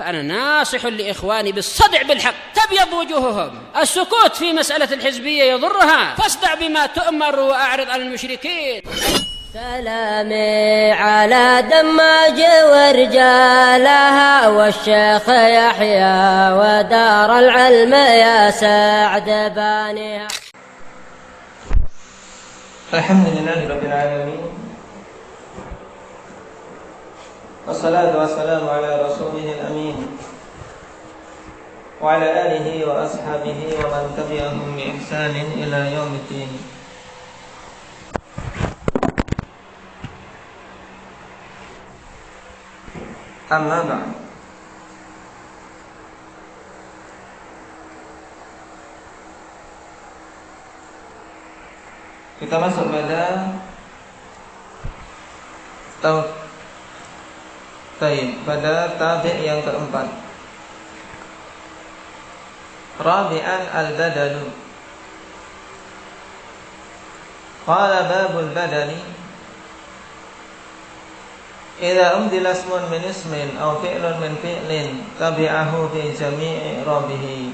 فأنا ناصح لإخواني بالصدع بالحق، تبيض وجوههم. السكوت في مسألة الحزبية يضرها، فاصدع بما تؤمر وأعرض عن المشركين. سلامي على دماج ورجالها والشيخ يحيى ودار العلم يا سعد بانيها. الحمد لله رب العالمين، والصلاة والسلام على رسوله الأمين وعلى آله وأصحابه ومن تبعهم بإحسان إلى يوم الدين. Amma ba'd. Kita masuk pada tabi' yang keempat. Rabi'an al-badalu. Qala babul badali idza umdila ismun min ismin aw fi'lun min fi'lin tabi'ahu fi jami'i rabihi.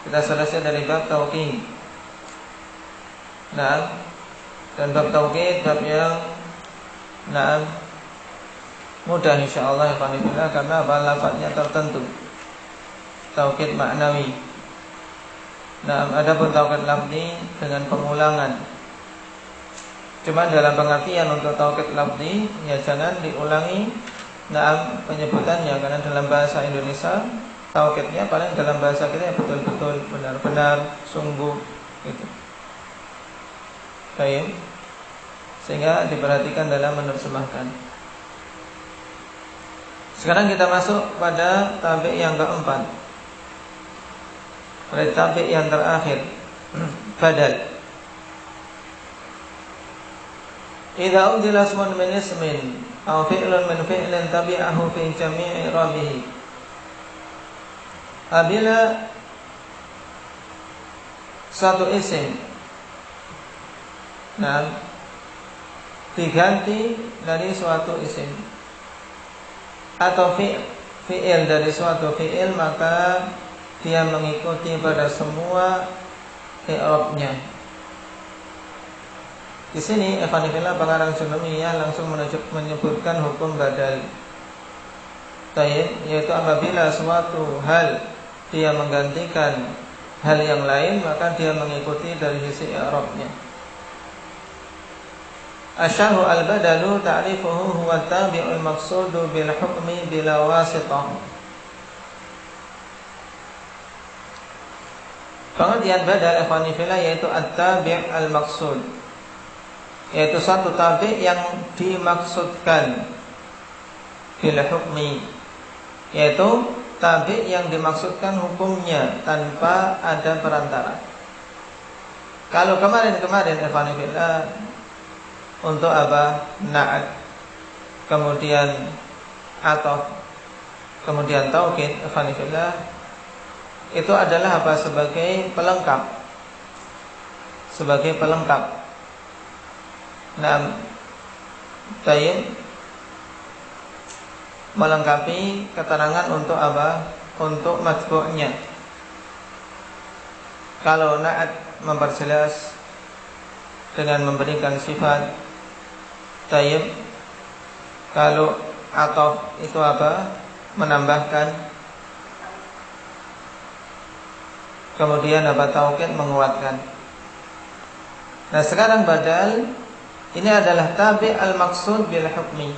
Kita selesai dari bab tauqid. Nah, dan bab tauqid bab yang mudah insyaallah ya Qanifillah, karena lafadznya tertentu. Tauqid maknawi. Nah, adapun tauqid lafzi dengan pengulangan. Cuma dalam pengertian untuk tauqid lafzi ya jangan diulangi penyebutannya, karena dalam bahasa Indonesia tauqidnya paling dalam bahasa kita ya betul-betul, benar-benar, sungguh gitu. Baik. Sehingga diperhatikan dalam menerjemahkan. Sekarang kita masuk pada tabi' yang keempat. Pada tabi' yang terakhir, badal. Idza udila ismun min ismin aw fi'lun min fi'lin tabi'ahu fi jami'i rabihi. Apabila satu isim diganti dari suatu isim atau fi'il dari suatu fi'il, maka dia mengikuti pada semua i'rabnya. Di sini Ikhwanifillah pengarang Junamiyah langsung menyebutkan hukum badal. Yaitu apabila suatu hal dia menggantikan hal yang lain, maka dia mengikuti dari sisi i'rabnya. Asyahu al-badalu ta'rifuhu huwa tabi'ul maqsudu bil hukmi bila wasitah. Pengertian badal Ikhwanifillah yaitu at-tabi' al-maqsud, yaitu satu tabi' yang dimaksudkan bil hukmi, yaitu tabi' yang dimaksudkan hukumnya tanpa ada perantara. Kalau kemarin Ikhwanifillah untuk apa? Na'at, kemudian ataf, kemudian taukid, Ikhwanifillah, itu adalah apa? Sebagai pelengkap. Sebagai pelengkap. Melengkapi keterangan untuk apa? Untuk matbu'nya. Kalau na'at memperjelas dengan memberikan sifat, kalau ataf itu apa? Menambahkan. Kemudian apa? Taukid, menguatkan. Nah, sekarang badal ini adalah tabi' al-maqsud bil hukmi.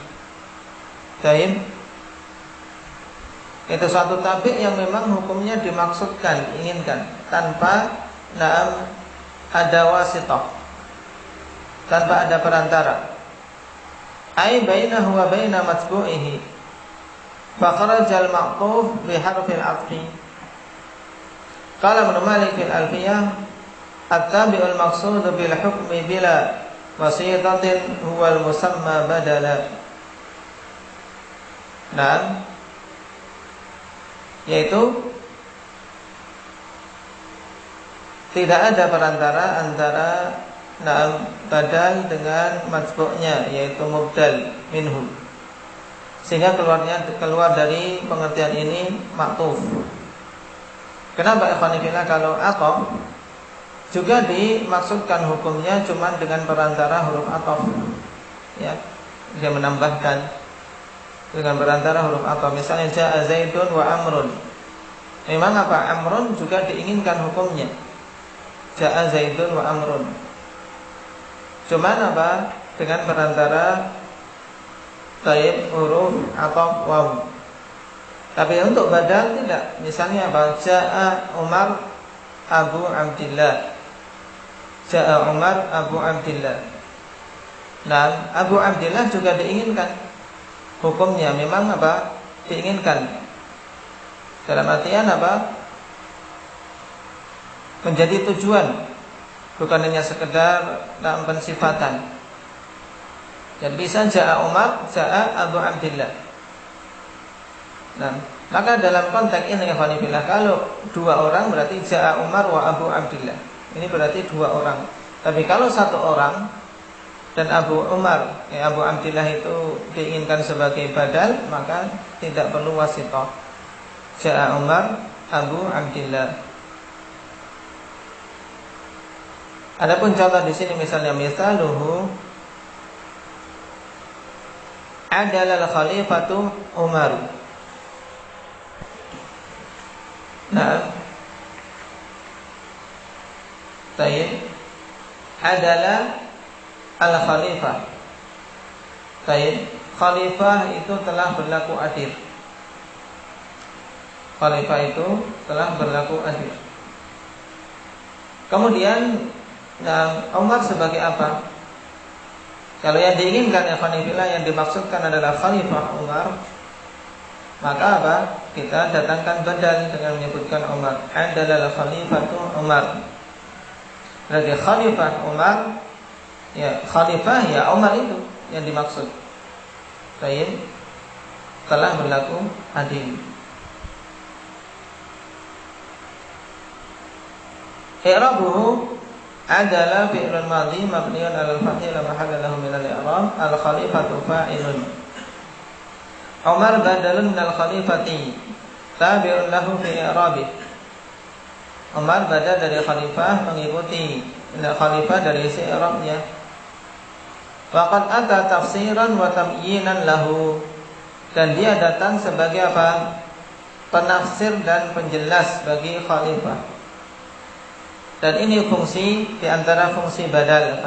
Itu suatu tabi' yang memang hukumnya dimaksudkan, inginkan, tanpa ada wasitah, tanpa ada perantara. Ai bainahu wa baina matbu'ihi. Fa kharajal ma'tuf bi harfil 'athfi. Qala Ibnu Malik fil Alfiyah, at-tabi'ul maqsud bil hukmi bila wasitatin huwal musamma badala. Yaitu tidak ada perantara antara badal dengan matbu'nya, yaitu mubdal minhu. sehingga keluar dari pengertian ini maktuf. Kenapa ikhwan fillah kalau ataf juga dimaksudkan hukumnya cuma dengan perantara huruf ataf, ya, dia menambahkan dengan perantara huruf ataf. Misalnya jaa Zaidun wa Amrun, memang apa, Amrun juga diinginkan hukumnya, jaa Zaidun wa Amrun, cuman apa, dengan perantara taib huruf ataf waw. Tapi untuk badal tidak. Misalnya apa? Ja'a Umar Abu Abdillah. Ja'a Umar Abu Abdillah. Nah, Abu Abdillah juga diinginkan hukumnya, memang apa? Diinginkan. Dalam artian apa? Menjadi tujuan, bukan hanya sekedar dalam pensifatan. Jadi bisa Ja'a Umar, Ja'a Abu Abdillah. Nah, maka dalam konteks ini kalau dua orang berarti Ja'a Umar wa Abu Abdillah. Ini berarti dua orang. Tapi kalau satu orang dan Abu Umar, Abu Abdillah itu diinginkan sebagai badal, maka tidak perlu wasithah. Ja'a Umar Abu Abdillah. Adapun contoh di sini misalnya misaluhu adalah khalifatu Umar. Nah, tayyib adalah al-khalifah. Tayyib, khalifah itu telah berlaku adil. Khalifah itu telah berlaku adil. Kemudian, nah, Umar sebagai apa? Kalau yang diinginkan yang dimaksudkan adalah khalifah Umar, maka apa? Kita datangkan badal dengan menyebutkan Umar. Adalah khalifatu Umar. Berarti khalifah Umar, ya, khalifah ya Umar itu yang dimaksud. Baik, telah berlaku adil. I'rabuhu adalah fi'lun madhi mabniun 'alal fathi la mahalla lahu min al-i'rab. Al-khalifatu fa'ilun. Umar badalun minal khalifati tabi'un lahu fi i'rabih. Umar badal dari khalifah mengikuti khalifah dari isi i'rabnya. Waqad ata tafsiran wa tamyinan lahu, dan dia datang sebagai apa? Penafsir dan penjelas bagi khalifah. Dan ini fungsi di antara fungsi badal.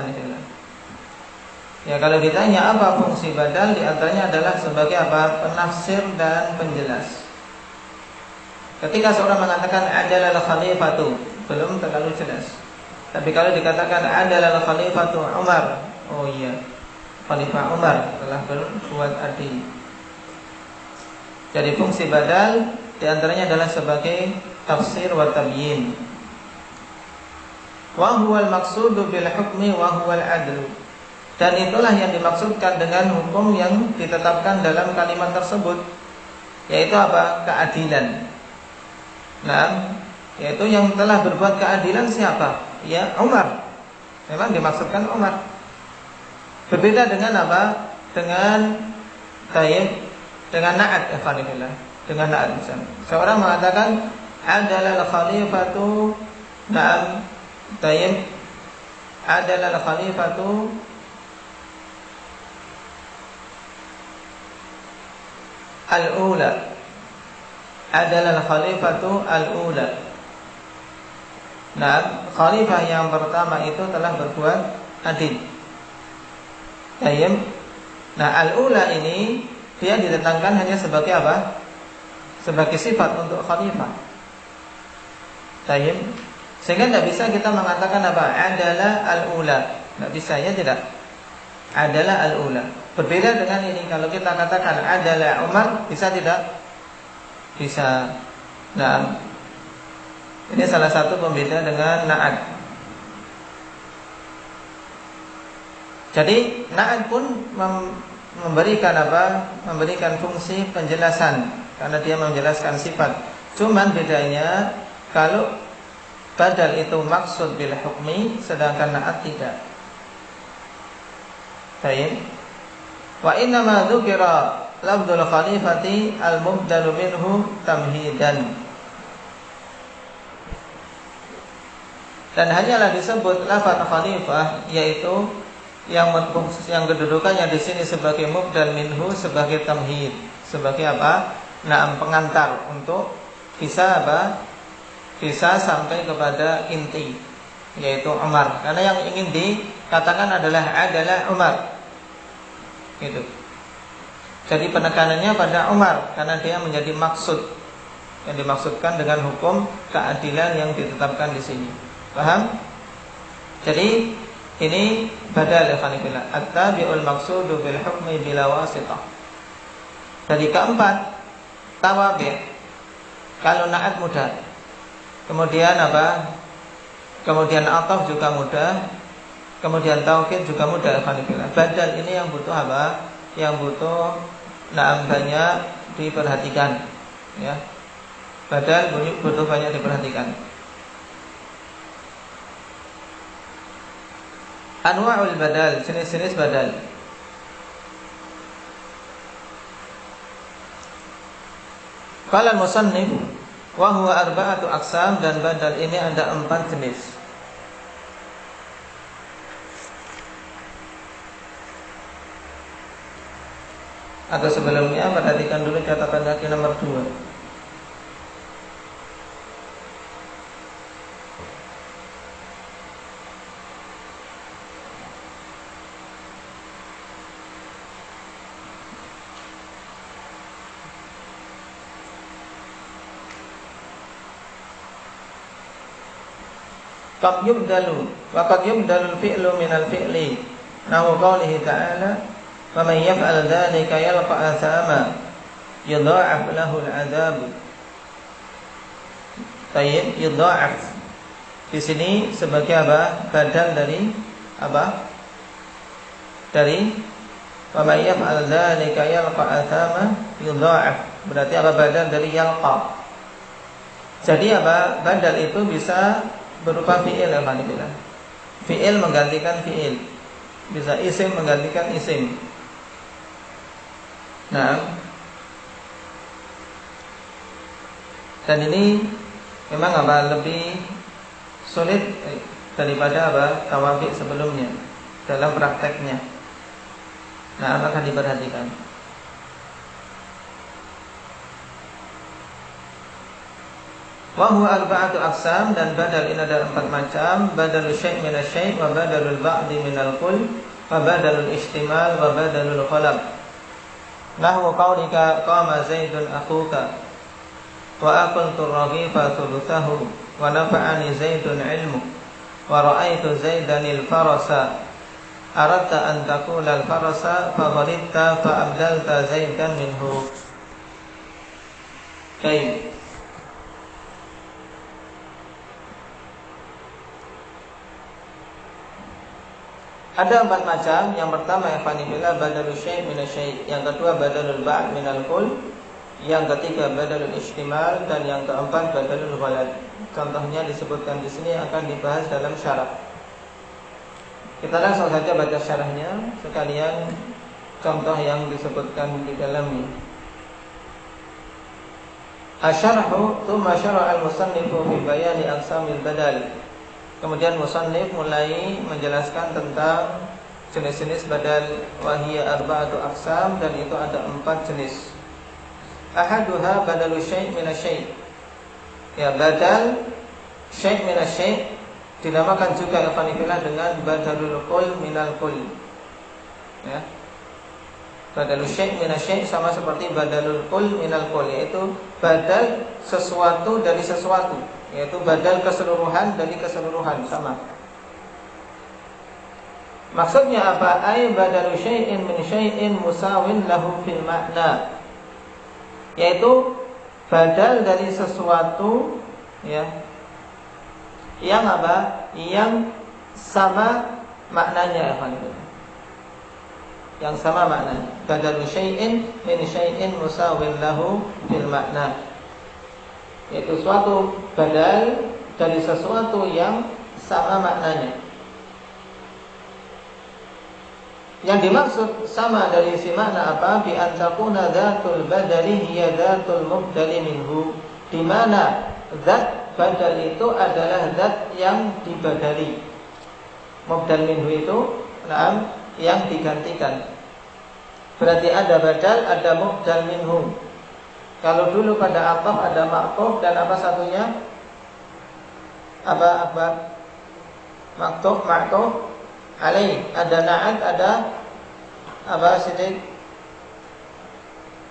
Ya, kalau ditanya apa fungsi badal, di antaranya adalah sebagai apa? Penafsir dan penjelas. Ketika seorang mengatakan adalah khalifatu, belum terlalu jelas. Tapi kalau dikatakan adalah khalifatu Umar, oh iya, khalifah Umar telah berbuat adil. Jadi fungsi badal di antaranya adalah sebagai tafsir wa tabyin. Wa huwal maqsudu bil hukmi wa huwal adlu. Dan itulah yang dimaksudkan dengan hukum yang ditetapkan dalam kalimat tersebut, yaitu apa? Keadilan. Nah, yaitu yang telah berbuat keadilan siapa? Ya, Umar. Memang dimaksudkan Umar. Berbeda dengan apa? Dengan tayyib, dengan na'at, dengan na'at. Seorang mengatakan adalah khalifatu, na'am, tayyib, adalah khalifatu al-ula, adalah khalifatu al-ula. Nah, khalifah yang pertama itu telah berbuat adil. Tayyib. Nah, al-ula ini dia ditetapkan hanya sebagai apa? Sebagai sifat untuk khalifah. Tayyib. Sehingga tidak bisa kita mengatakan apa? Adalah al-ula. Tidak bisa, ya tidak? Adalah al-ula. Berbeda dengan ini, kalau kita katakan adalah Umar, bisa tidak? Bisa. Nah, ini salah satu pembeda dengan na'at. Jadi na'at pun memberikan apa? Memberikan fungsi penjelasan, karena dia menjelaskan sifat. Cuman bedanya kalau badal itu maksud bil hukmi, sedangkan na'at tidak. Baik. Wa inna ma dzukira lafdzul khalifati al-mubdalu minhu tamhidan. Dan hanyalah disebut lafaz khalifah, yaitu yang kedudukannya di sini sebagai mubdal minhu, sebagai tamhid, sebagai apa? Naam, pengantar untuk bisa apa? Bisa sampai kepada inti, yaitu Umar. Karena yang ingin dikatakan adalah Umar. Gitu. Jadi penekanannya pada Umar karena dia menjadi maksud, yang dimaksudkan dengan hukum keadilan yang ditetapkan di sini. Paham? Jadi ini badal ikhwanillah, at-tabi'ul maqsudu bil hukmi bila wasitah. Dari keempat, tawabi'. Kalau na'at mudah. Kemudian apa? Kemudian ataf juga mudah. Kemudian taukid juga mudah ikhwanillah. Badal ini yang butuh apa? Yang butuh na'am banyak diperhatikan, ya. Badal butuh banyak diperhatikan. Anwa'ul badal, jenis-jenis badal. Qala al-musannif wa huwa arba'atu aqsam, dan badal ini ada 4 jenis. Atau sebelumnya perhatikan dulu catatan kaki nomor 2. Qad yubdalu wa qad yubdalu al-fi'lu min al-fi'li. Nahu qawlihi ta'ala, "Wa man yaf'al dzalika yalqa athama yudha'af lahu al-'adzab." Tayyib, yudha'af di sini sebagai apa? Badal dari apa? Dari "Wa man yaf'al dzalika yalqa athama yudha'af." Berarti apa badal dari yalqa? Jadi apa? Badal itu bisa berupa fi'il, alhamdulillah. Fi'il menggantikan fi'il, bisa isim menggantikan isim. Nah, dan ini memang apa? Lebih sulit daripada apa? Tawabi sebelumnya dalam prakteknya. Nah, akan diperhatikan. Wa huwa arba'atu aqsam, dan badal ini ada 4 macam. Badalul syai' min asy-syai', wa badalul ba'di min al-kull, wa badalul ihtimal, wa badalul qalb. Nahwu qaulika qama Zaidun akhuka, wa aqaltu ar-raghifa thuluthahu, wa nafa'ani Zaidun 'ilmu, wa ra'aitu Zaidanil farasa. Aradta an taqula al-farasa fa ghalibta fa abdalta Zaidan minhu. Baik. Ada 4 macam. Yang pertama ikhwanillah badalul syai' min asy-syai', yang kedua badalul ba'd min al-kull, yang ketiga badalul ihtimal, dan yang keempat badalul ghalab. Contohnya disebutkan di sini, akan dibahas dalam syarah. Kita langsung saja baca syarahnya sekalian contoh yang disebutkan di dalamnya. Asy-syarhu tsumma syara'a al-musannifu fi bayani aqsamil badal. Kemudian musannif mulai menjelaskan tentang jenis-jenis badal. Wahiyya arba'atu aqsam, dan itu ada 4 jenis. Ahaduha badalu syai' min asy-syai'. Ya, badal syai' min asy-syai' dinamakan juga ikhwanillah dengan badalul kull minal kull. Ya. Badalul syai' min asy-syai' sama seperti badalul kull minal kull, yaitu badal sesuatu dari sesuatu, yaitu badal keseluruhan dari keseluruhan, sama. Maksudnya apa? Ay badalu syai'in min syai'in musawin lahu fil makna, yaitu badal dari sesuatu, ya, yang apa? Yang sama maknanya, yang sama maknanya. Badalu syai'in min syai'in musawin lahu fil makna, yaitu suatu badal dari sesuatu yang sama maknanya. Yang dimaksud sama dari isi makna apa? Bi antakuna dzatul badali hiya dzatul mubdali minhu. Di mana zat badal itu adalah zat yang dibadali. Mubdal minhu itu yang digantikan. Berarti ada badal, ada mubdal minhu. Kalau dulu pada ataf ada ma'tuf dan apa satunya? Apa? Ma'tuf alaih. Ada na'at, ada apa sidik?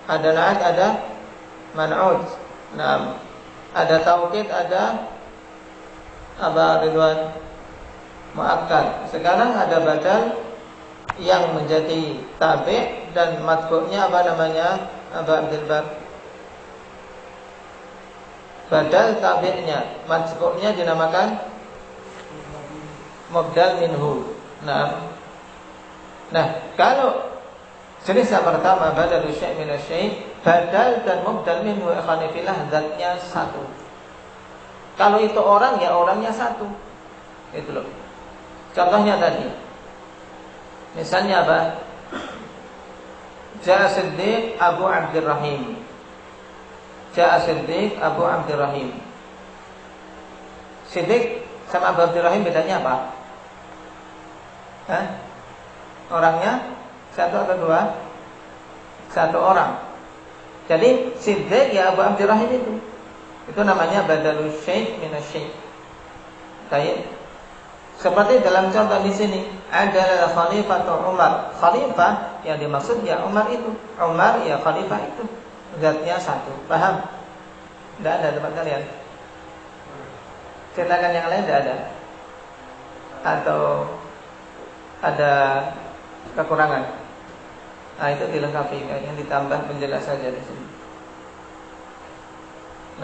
Ada na'at, ada man'ud. Nah, ada taukid, ada apa Ridwan? Mu'akkad. Sekarang ada badal yang menjadi tabi' dan matbu'nya apa namanya? Apa Abdul Bar? Badal tabi'nya, matbu'nya dinamakan mubdal minhu. Nah, kalau jenis yang pertama badal syai' min syai', badal dan mubdal minhu ikhwanifillah zatnya satu. Kalau itu orang, ya orangnya satu. Itu loh. Contohnya tadi. Misalnya apa? Ja'a Siddiq Abu Abdurrahim. Ja'a Siddiq Abu Abdurrahim. Siddiq sama Abu Abdurrahim bedanya apa? Orangnya satu atau dua? Satu orang. Jadi Siddiq ya Abu Abdurrahim itu namanya badalul syai' min asy-syai'. Baik. Seperti dalam contoh di sini, adalah Khalifah Umar. Khalifah yang dimaksud ya Umar itu. Umar ya Khalifah itu. Zatnya satu. Paham? Tidak ada tempat kalian. Ceritakan yang lain tidak ada. Atau ada kekurangan. Nah, itu dilengkapi, kayaknya ditambah penjelas saja di sini.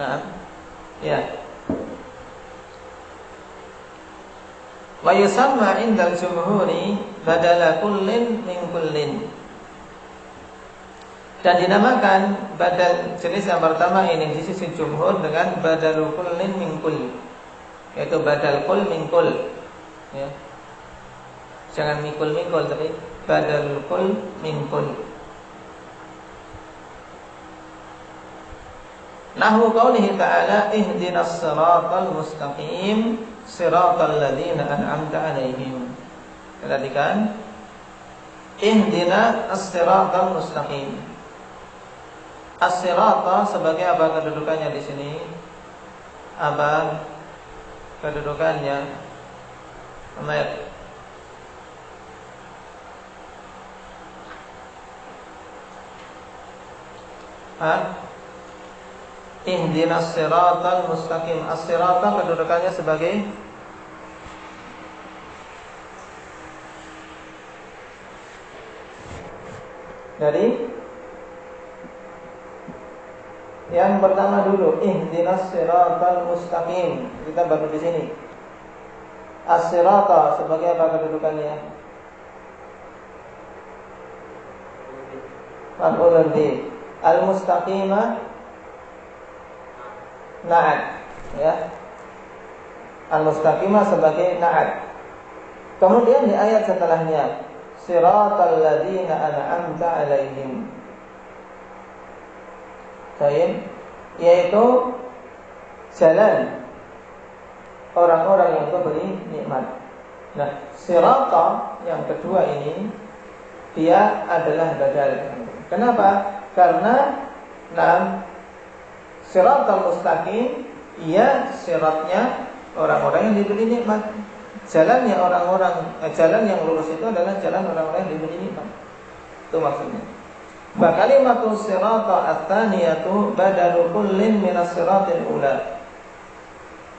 Nah, ya. Wa yusamma 'indal jumhuri badala kullin min kullin. Dan dinamakan badal jenis yang pertama ini di sisi jumhur dengan badal kullin min kull. Yaitu badal kull min kull. Ya. Jangan mikul-mikul tapi badal kull min kull. Nahwu qaulihi ta'ala ihdinas siratal mustaqim siratal ladzina an'amta 'alaihim. Perhatikan ihdina as-siratal mustaqim. As-sirata sebagai apa kedudukannya di sini? Apa kedudukannya? Amir. Ihdinas siratal mustaqim. As-sirata kedudukannya sebagai dari yang pertama dulu, ihdinas siratal mustaqim. Kita baru di sini. As-sirata sebagai apa kedudukannya? Maf'ulun bih. Al-mustaqimah na'at, ya. Al-mustaqimah sebagai na'at. Kemudian di ayat setelahnya, siratal ladzina an'amta 'alaihim. Yaitu jalan orang-orang yang diberi nikmat. Nah, sirata yang kedua ini dia adalah badal. Kenapa? Karena siratal mustaqim ia siratnya orang-orang yang diberi nikmat. Jalannya orang-orang jalan yang lurus itu adalah jalan orang-orang yang diberi nikmat. Itu maksudnya. Fa kalimatu sirata ats-tsaniyatu badalu kullin minas siratil ula.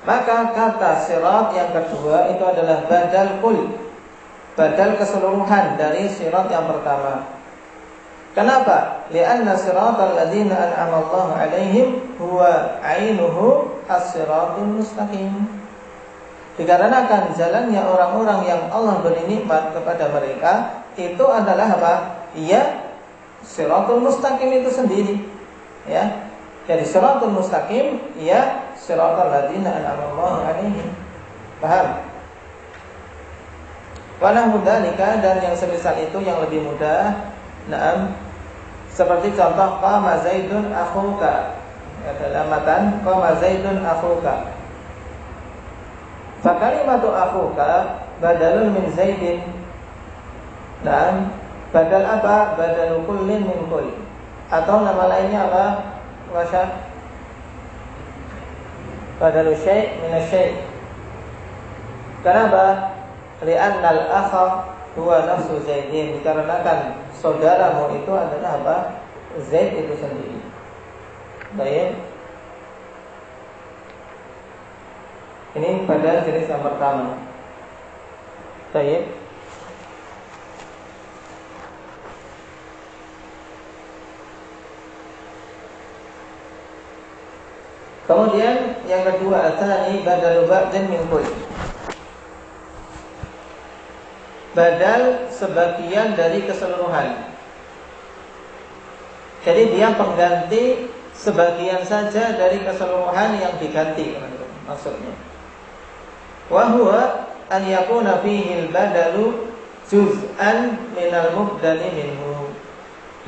Maka kata sirat yang kedua itu adalah badal kull. Badal keseluruhan dari sirat yang pertama. Kenapa? Li'anna siratal ladzina an'ama Allahu 'alaihim huwa 'ainuhu as-siratul mustaqim. Dikarenakan jalannya orang-orang yang Allah beri nikmat kepada mereka itu adalah apa? Ya, siratul mustaqim itu sendiri. Ya. Jadi siratul mustaqim ya siratal ladzina an'ama Allahu 'alaihim. Paham? Walah mudalika, dan yang semisal itu yang lebih mudah. Naam, seperti contoh qama Zaidun akhuka. Dalam matan qama Zaidun akhuka. Fa kalimatu akhuka badalun min Zaidin. Naam, badal apa? Badalu kullin min kull. Atau nama lainnya apa? Wasya. Badalu syai' min asy-syai'. Kenapa? Li'annal akha huwa nafsu Zaidin, dikarenakan saudaramu itu adalah apa? Zaid itu sendiri. Baik. Ini pada jenis yang pertama. Baik. Kemudian yang kedua, atsani badalu ba'din min kull. Badal sebagian dari keseluruhan. Jadi dia pengganti sebagian saja dari keseluruhan yang diganti, maksudnya. Wa huwa an yakuna fihi al-badalu juz'an minal mubdali minhu,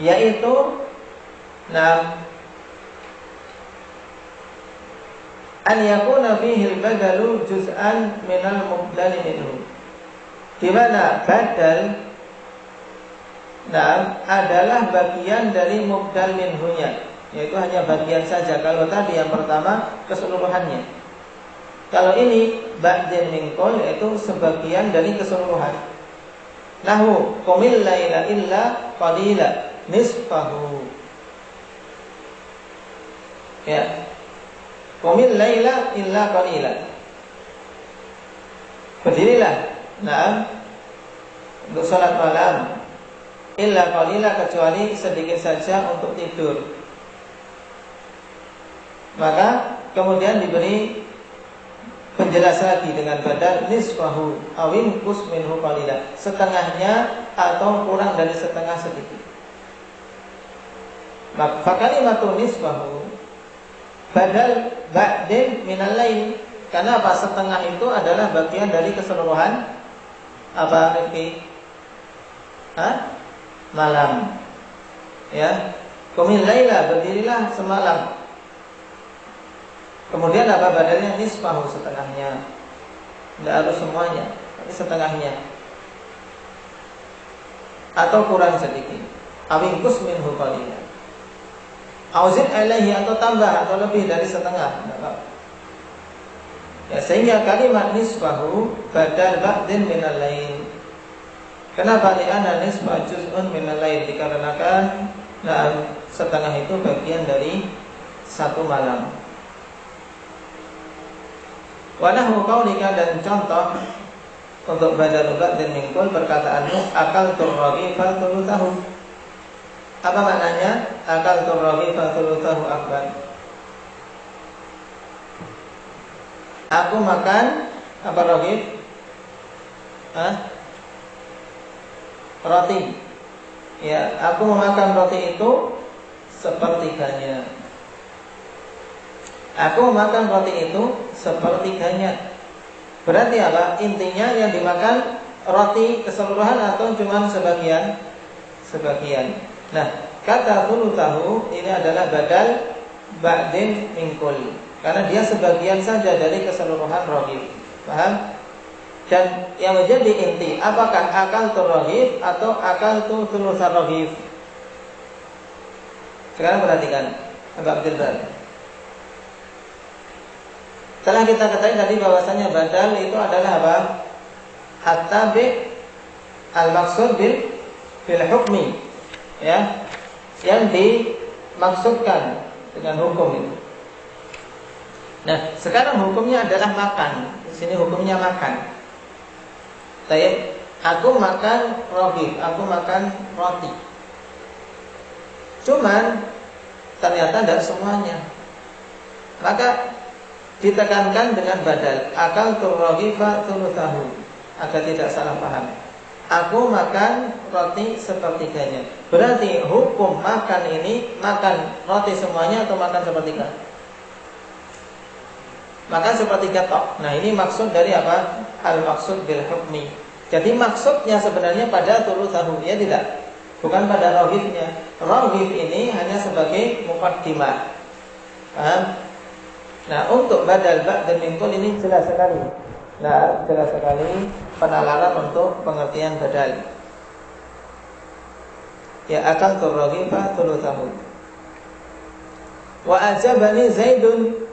yaitu an yakuna fihi al-badalu juz'an minal mubdali minhu, di mana badal adalah bagian dari mubdal minhunya, yaitu hanya bagian saja. Kalau tadi yang pertama keseluruhannya. Kalau ini ba'din min kull, yaitu sebagian dari keseluruhan. Nahu qumil laila illa qalila nisfahu. Ya. Qumil laila illa qalila. Berdirilah untuk salat malam illa qalila, kecuali sedikit saja untuk tidur. Maka kemudian diberi penjelasan lagi dengan badal nisfahu awin kus minhu qalila, setengahnya atau kurang dari setengah sedikit. Maka kalimatu nisfahu badal ba'din minal lail. Karena apa? Setengah itu adalah bagian dari keseluruhan apa, Rifki? Malam. Ya. Qumil laila, berdirilah semalam. Kemudian apa badalnya? Nisfahu, setengahnya. Tidak harus semuanya, tapi setengahnya. Atau kurang sedikit. Awingkus minhu qalila. Auzid alaihi, atau tambah atau lebih dari setengah. Ya, sehingga kalimat nisfahu badal ba'din minal lail. Kenapa? Li'anna nisfa juz'un minal lail, dikarenakan setengah itu bagian dari satu malam. Wa nahwu qaulika, dan contoh untuk badal ba'din min kull perkataanmu akal turrabi fal thuluthahu. Apa maknanya? Akal turrabi fal thuluthahu akbar. Aku makan apa rohib? Roti. Ya, aku memakan roti itu sepertiganya. Aku memakan roti itu sepertiganya. Berarti apa? Intinya yang dimakan roti keseluruhan atau cuma sebagian? Sebagian. Nah, kata thuluthahu ini adalah badal ba'din min kull, karena dia sebagian saja dari keseluruhan rohib. Paham? Dan yang menjadi inti, apakah akal tu rohib atau akal tu thulutsar rohib? Sekarang perhatikan, agak betul. Setelah kita ketahui tadi bahwasanya badal itu adalah apa? At-tabi' al-maqsud bil hukmi, ya, yang dimaksudkan dengan hukum itu. Nah, sekarang hukumnya adalah makan. Di sini hukumnya makan. Baik, aku makan rohib, aku makan roti. Cuman ternyata tidak semuanya. Maka ditekankan dengan badal akal turrohifa thuluthahu, agar tidak salah paham. Aku makan roti sepertiganya. Berarti hukum makan ini makan roti semuanya atau makan sepertiga? Makan sepertiga tok. Nah, ini maksud dari apa? Al-maksud bil hukmi. Jadi maksudnya sebenarnya pada thulutsahu, ya tidak? Bukan pada raghibnya. Raghib ini hanya sebagai muqaddimah. Paham? Nah, untuk badal ba'd min qul ini jelas sekali. Nah, jelas sekali penalaran untuk pengertian badal. Ya akaltu raghiba thulutsahu. Wa ajabani Zaidun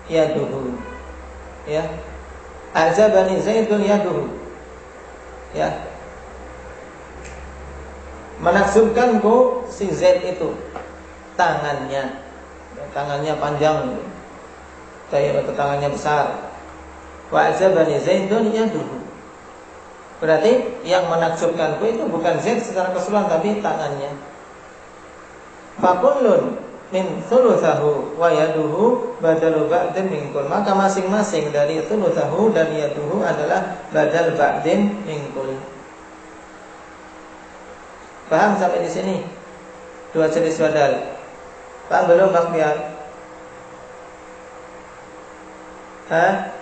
yaduhu. Ya. Ajabani Zaidun yaduhu. Ya. Menakjubkanku si Zaid itu tangannya. Ya, tangannya panjang. Kayak tangannya besar. Wa ajabani Zaidun yaduhu. Berarti yang menakjubkanku itu bukan Zaid secara keseluruhan, tapi tangannya. Fakullun min thulutsahu wa yaduhu badalu ba'din min kul. Maka masing-masing dari thulutsahu dan yaduhu adalah badal ba'din min kul. Paham sampai di sini? Dua jenis badal. Paham belum Bang Pian? Hah?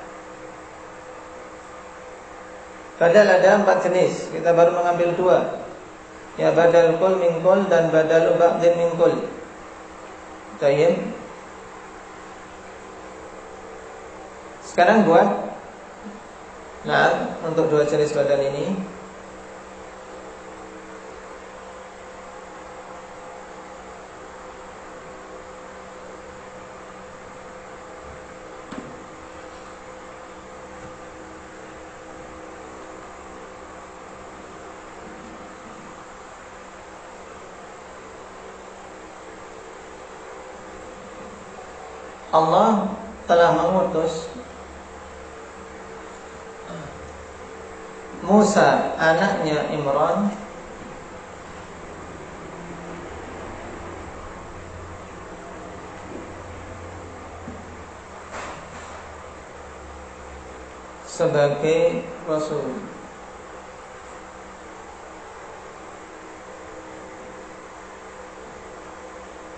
Badal ada 4 jenis. Kita baru mengambil 2. Ya badal kul min kul dan badal ba'din min kul. Baik. Sekarang buat. Nah, untuk 2 jenis badal ini Allah telah mengutus Musa anaknya Imran sebagai Rasul.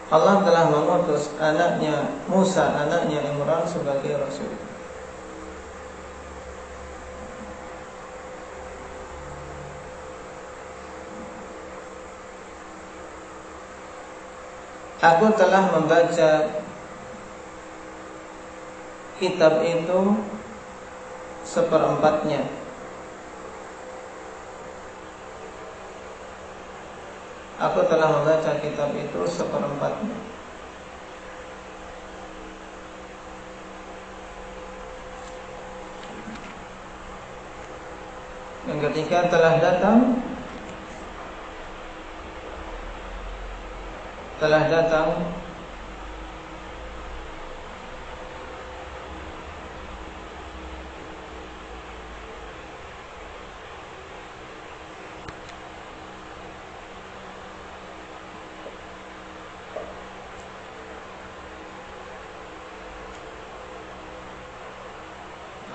Allah telah mengutus anaknya Musa, anaknya Imran sebagai Rasul. Aku telah membaca kitab itu seperempatnya. Aku telah membaca kitab itu seperempatnya. Yang ketiga telah datang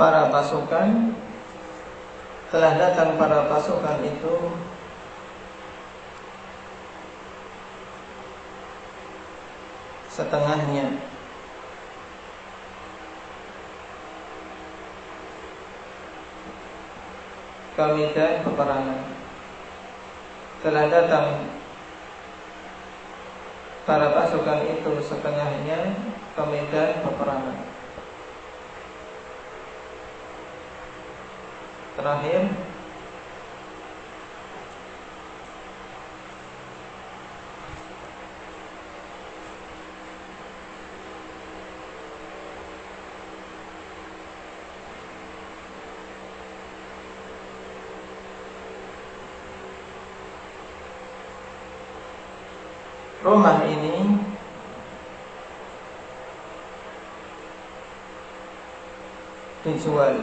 para pasukan, telah datang para pasukan itu setengahnya. Ke medan peperangan. Telah datang para pasukan itu setengahnya ke medan peperangan. Terakhir rumah ini dijual.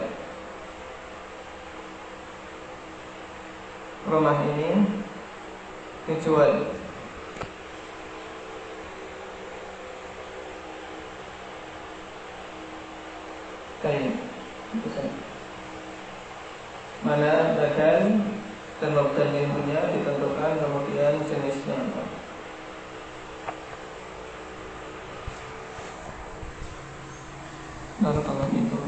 Rumah ini dijual. Baik. Mana badal dan mubdal minhunya ditentukan, kemudian jenisnya apa. Barakallahu fiikum.